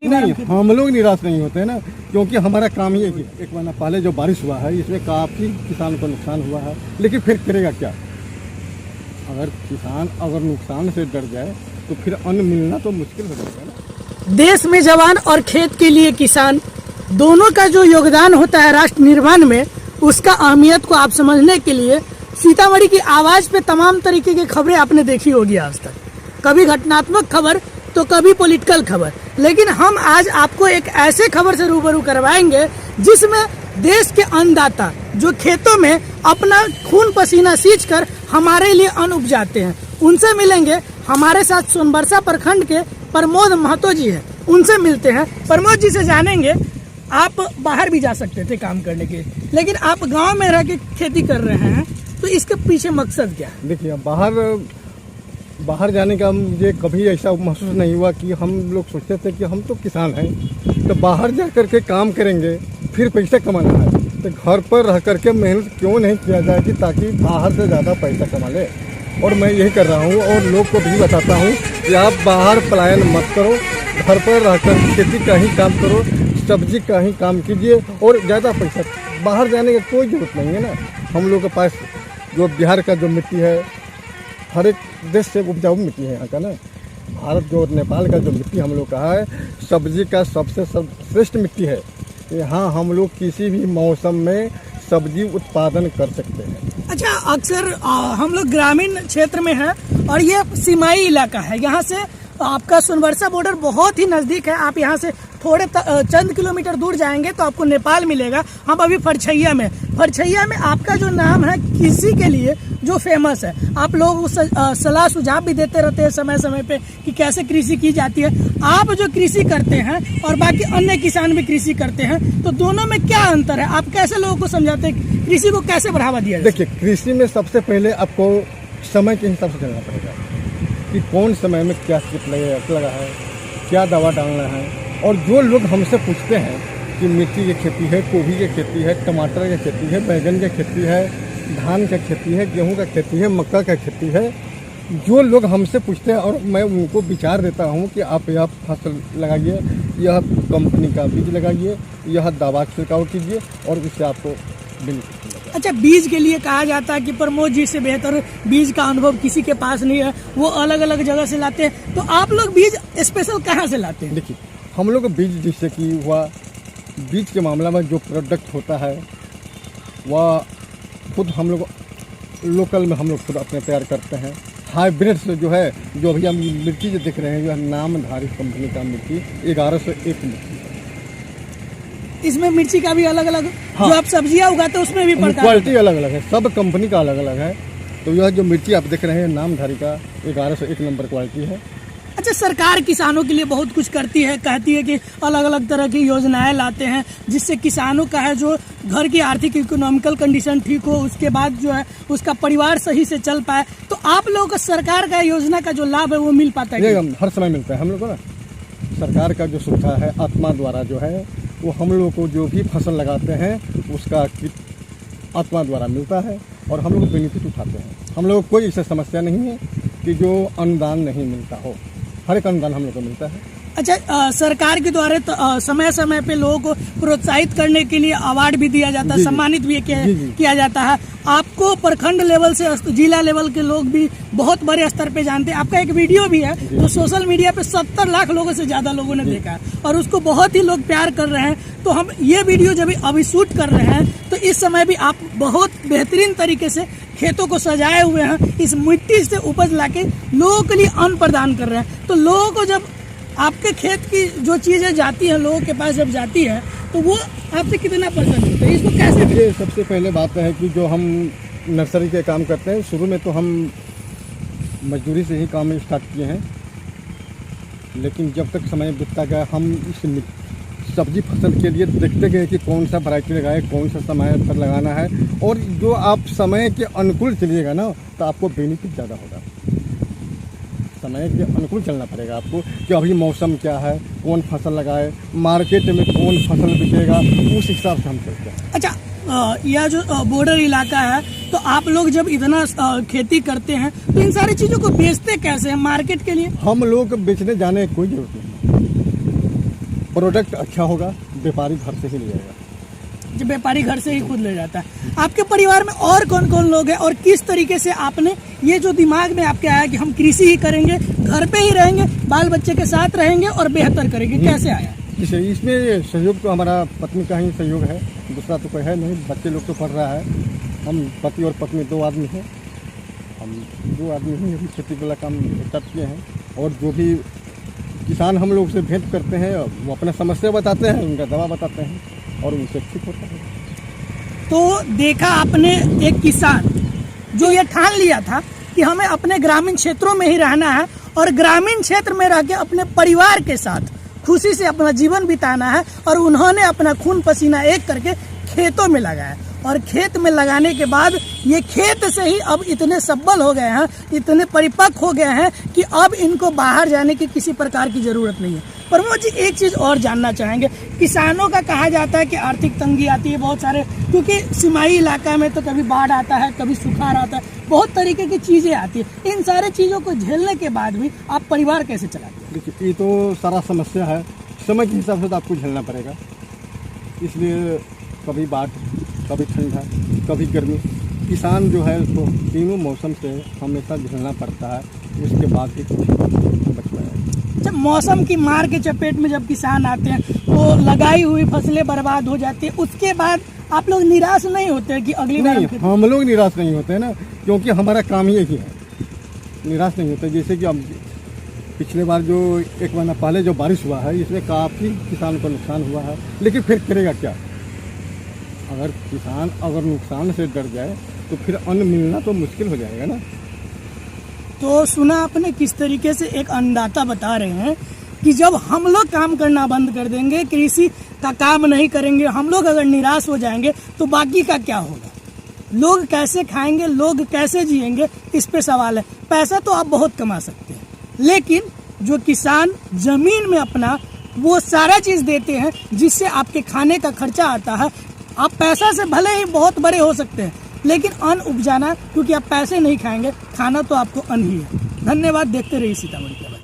नहीं, हम लोग निराश नहीं होते हैं ना, क्योंकि हमारा काम ही है कि एक महीना पहले जो बारिश हुआ है इसमें काफ़ी किसान को नुकसान हुआ है, लेकिन फिर करेगा क्या? अगर किसान अगर नुकसान से डर जाए तो फिर अन्न मिलना तो मुश्किल हो जाएगा ना। देश में जवान और खेत के लिए किसान दोनों का जो योगदान होता है राष्ट्र निर्माण में, उसका अहमियत को आप समझने के लिए सीतामढ़ी की आवाज पे तमाम तरीके की खबरें आपने देखी होगी आज तक, कभी घटनात्मक खबर तो कभी पॉलिटिकल खबर, लेकिन हम आज आपको एक ऐसे खबर से रूबरू करवाएंगे जिसमें देश के अन्नदाता जो खेतों में अपना खून पसीना सींचकर हमारे लिए अन्न उपजाते हैं, उनसे मिलेंगे। हमारे साथ सोनबरसा प्रखंड के प्रमोद महतो जी हैं, उनसे मिलते हैं। प्रमोद जी से जानेंगे, आप बाहर भी जा सकते थे काम करने के, लेकिन आप गांव में रह के खेती कर रहे हैं, तो इसके पीछे मकसद क्या है? देखिए, बाहर जाने का मुझे कभी ऐसा महसूस नहीं हुआ कि हम लोग सोचते थे कि हम तो किसान हैं तो बाहर जा करके काम करेंगे फिर पैसा कमाना है, तो घर पर रह करके मेहनत क्यों नहीं किया जाए कि ताकि बाहर से ज़्यादा पैसा कमा ले। और मैं यही कर रहा हूँ और लोग को भी बताता हूँ कि आप बाहर पलायन मत करो, घर पर रहकर खेती का ही काम करो, सब्जी का ही काम कीजिए और ज़्यादा पैसा, बाहर जाने की कोई ज़रूरत नहीं है ना। हम लोग के पास जो बिहार का जो मिट्टी है, हर एक देश से उपजाऊ मिट्टी है यहाँ का ना। भारत जो नेपाल का जो मिट्टी हम लोग का है, सब्जी का सबसे श्रेष्ठ मिट्टी है। यहाँ हम लोग किसी भी मौसम में सब्जी उत्पादन कर सकते हैं। अच्छा, अक्सर हम लोग ग्रामीण क्षेत्र में हैं और ये सीमाई इलाका है, यहाँ से आपका सोनबरसा बॉर्डर बहुत ही नज़दीक है। आप यहाँ से थोड़े चंद किलोमीटर दूर जाएंगे तो आपको नेपाल मिलेगा। हम अभी फरछैया में आपका जो नाम है कृषि के लिए जो फेमस है, आप लोग सलाह सुझाव भी देते रहते हैं समय समय पे कि कैसे कृषि की जाती है। आप जो कृषि करते हैं और बाकी अन्य किसान भी कृषि करते हैं, तो दोनों में क्या अंतर है? आप कैसे लोगों को समझाते हैं कृषि को कैसे बढ़ावा दिया जाए? देखिए, कृषि में सबसे पहले आपको समय के हिसाब से चलना पड़ेगा कि कौन समय में क्या कीट लगा है, क्या दवा डालना है। और जो लोग हमसे पूछते हैं कि मिर्ची की खेती है, गोभी की खेती है, टमाटर की खेती है, बैंगन की खेती है, धान की खेती है, गेहूं का खेती है, मक्का का खेती है, जो लोग हमसे पूछते हैं और मैं उनको विचार देता हूं कि आप यह फसल लगाइए, यह कंपनी का बीज लगाइए, यह दवा छिड़काव कीजिए और इससे आपको बेनिफिट मिलेगा। अच्छा, बीज के लिए कहा जाता है कि प्रमोद जी से बेहतर बीज का अनुभव किसी के पास नहीं है, वो अलग अलग जगह से लाते हैं, तो आप लोग बीज स्पेशल कहाँ से लाते हैं? देखिए, हम लोग बीज जैसे कि हुआ, बीज के मामला में जो प्रोडक्ट होता है वह खुद हम लोग लोकल में हम लोग खुद अपने तैयार करते हैं। हाइब्रिड से जो है, जो अभी हम मिर्ची जो देख रहे हैं, जो है नामधारी कंपनी का मिर्ची 1101 मिर्ची है। इसमें मिर्ची का भी अलग अलग, हाँ, जो आप सब्जियां उगाते हैं उसमें भी क्वालिटी अलग अलग है, सब कंपनी का अलग अलग है। तो यह जो मिर्ची आप देख रहे हैं नामधारी का 1101 नंबर क्वालिटी है। अच्छा, सरकार किसानों के लिए बहुत कुछ करती है, कहती है कि अलग अलग तरह की योजनाएं लाते हैं जिससे किसानों का है जो घर की आर्थिक इकोनॉमिकल कंडीशन ठीक हो, उसके बाद जो है उसका परिवार सही से चल पाए। तो आप लोगों को सरकार का योजना का जो लाभ है वो मिल पाता है? हर समय मिलता है हम लोग को ना। सरकार का जो सुविधा है आत्मा द्वारा जो है, वो हम लोग को जो भी फसल लगाते हैं उसका किट आत्मा द्वारा मिलता है और हम लोग बेनिफिट उठाते हैं। हम लोग को कोई ऐसा समस्या नहीं है कि जो अनुदान नहीं मिलता हो, हर एक अनुदान हम लोग को मिलता है। अच्छा, सरकार के द्वारा तो समय समय पे लोगों को प्रोत्साहित करने के लिए अवार्ड भी दिया जाता है, सम्मानित भी किया जाता है। आपको प्रखंड लेवल से जिला लेवल के लोग भी बहुत बड़े स्तर पे जानते हैं। आपका एक वीडियो भी है जो सोशल मीडिया पे 70 लाख लोगों से ज्यादा लोगों ने देखा है और उसको बहुत ही लोग प्यार कर रहे हैं। तो हम ये वीडियो जब अभी शूट कर रहे हैं तो इस समय भी आप बहुत बेहतरीन तरीके से खेतों को सजाए हुए हैं, इस मिट्टी से उपज लाके लोगों के लिए अन्न प्रदान कर रहे हैं। तो लोगों को जब आपके खेत की जो चीजें जाती हैं लोगों के पास जब जाती है तो वो आपसे कितना पसंद होता है, इसको कैसे? ये सबसे पहले बात है कि जो हम नर्सरी के काम करते हैं, शुरू में तो हम मजदूरी से ही काम स्टार्ट किए हैं, लेकिन जब तक समय बीतता गया हम इस सब्जी फसल के लिए देखते गए कि कौन सा वैरायटी लगाए, कौन सा समय पर लगाना है। और जो आप समय के अनुकूल चलिएगा ना तो आपको बेनिफिट ज़्यादा होगा। समय के अनुकूल चलना पड़ेगा आपको कि अभी मौसम क्या है, कौन फसल लगाए, मार्केट में कौन फसल बिकेगा, उस हिसाब से हम चलते हैं। अच्छा, यह जो बॉर्डर इलाका है, तो आप लोग जब इतना खेती करते हैं तो इन सारी चीज़ों को बेचते कैसे हैं मार्केट के लिए? हम लोग बेचने जाने की कोई जरूरत नहीं। प्रोडक्ट अच्छा होगा, व्यापारी घर से ही ले जाएगा। जो व्यापारी घर से ही खुद ले जाता है। आपके परिवार में और कौन कौन लोग हैं और किस तरीके से आपने ये जो दिमाग में आपके आया कि हम कृषि ही करेंगे, घर पे ही रहेंगे, बाल बच्चे के साथ रहेंगे और बेहतर करेंगे, कैसे आया? इसमें सहयोग तो हमारा पत्नी का ही सहयोग है, दूसरा तो कोई है नहीं। बच्चे लोग तो पढ़ रहा है, हम पति और पत्नी 2 आदमी हैं। हम 2 आदमी ही अभी खेती वाला काम स्टार्ट किए हैं। और जो भी किसान हम लोग से भेंट करते हैं वो अपना समस्या बताते हैं, उनका दवा बताते हैं और उनसे ठीक होता है। तो देखा आपने एक किसान जो ये ठान लिया था कि हमें अपने ग्रामीण क्षेत्रों में ही रहना है और ग्रामीण क्षेत्र में रह के अपने परिवार के साथ खुशी से अपना जीवन बिताना है, और उन्होंने अपना खून पसीना एक करके खेतों में लगाया। और खेत में लगाने के बाद ये खेत से ही अब इतने सबल हो गए हैं, इतने परिपक्व हो गए हैं कि अब इनको बाहर जाने की किसी प्रकार की जरूरत नहीं है। प्रमोद जी, एक चीज और जानना चाहेंगे, किसानों का कहा जाता है कि आर्थिक तंगी आती है बहुत सारे, क्योंकि सीमाई इलाका में तो कभी बाढ़ आता है, कभी सुखाड़ आता है, बहुत तरीके की चीजें आती है। इन सारे चीजों को झेलने के बाद भी आप परिवार कैसे चलाते हैं? देखिए, ये तो सारा समस्या है, समय के हिसाब से तो आपको झेलना पड़ेगा। इसलिए कभी बाढ़, कभी ठंडा, कभी गर्मी, किसान जो है उसको तीनों मौसम से हमेशा झेलना पड़ता है, उसके बाद ही कुछ बच पाएगा। जब मौसम की मार के चपेट में जब किसान आते हैं तो लगाई हुई फसलें बर्बाद हो जाती है, उसके बाद आप लोग निराश नहीं होते कि अगली बार? नहीं, हम लोग निराश नहीं होते हैं ना, क्योंकि हमारा काम ही यही है, निराश नहीं होते। जैसे कि अब पिछले बार जो 1 महीना पहले जो बारिश हुआ है, इसमें काफ़ी किसान को नुकसान हुआ है, लेकिन फिर करेगा क्या? अगर किसान नुकसान से डर जाए तो फिर अन्न मिलना तो मुश्किल हो जाएगा ना। तो सुना आपने किस तरीके से एक अन्नदाता बता रहे हैं कि जब हम लोग काम करना बंद कर देंगे, कृषि का काम नहीं करेंगे, हम लोग अगर निराश हो जाएंगे तो बाकी का क्या होगा? लोग कैसे खाएंगे, लोग कैसे जिएंगे, इस पे सवाल है। पैसा तो आप बहुत कमा सकते हैं, लेकिन जो किसान जमीन में अपना वो सारा चीज देते हैं जिससे आपके खाने का खर्चा आता है, आप पैसा से भले ही बहुत बड़े हो सकते हैं, लेकिन अन्न उपजाना, क्योंकि आप पैसे नहीं खाएंगे, खाना तो आपको अन्न ही है। धन्यवाद, देखते रहिए सीतामढ़ी।